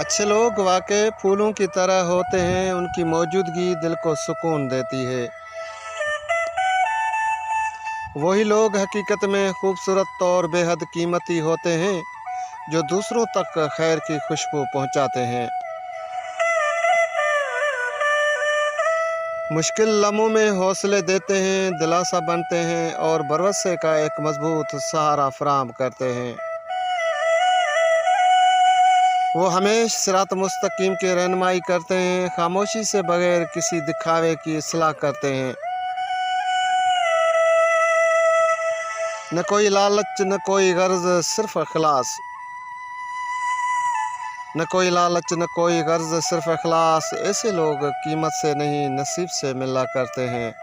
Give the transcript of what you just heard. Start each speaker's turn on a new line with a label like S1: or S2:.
S1: अच्छे लोग वाकई फूलों की तरह होते हैं, उनकी मौजूदगी दिल को सुकून देती है। वही लोग हकीकत में खूबसूरत और बेहद कीमती होते हैं, जो दूसरों तक खैर की खुशबू पहुंचाते हैं। मुश्किल लम्हों में हौसले देते हैं, दिलासा बनते हैं और भरोसे का एक मजबूत सहारा फराहम करते हैं। वो हमेशा सिरात मुस्तकीम की रहनुमाई करते हैं, खामोशी से बगैर किसी दिखावे की इस्लाह करते हैं। न कोई लालच न कोई गर्ज, सिर्फ अखलास। न कोई लालच न कोई गर्ज, सिर्फ अखलास। ऐसे लोग कीमत से नहीं नसीब से मिला करते हैं।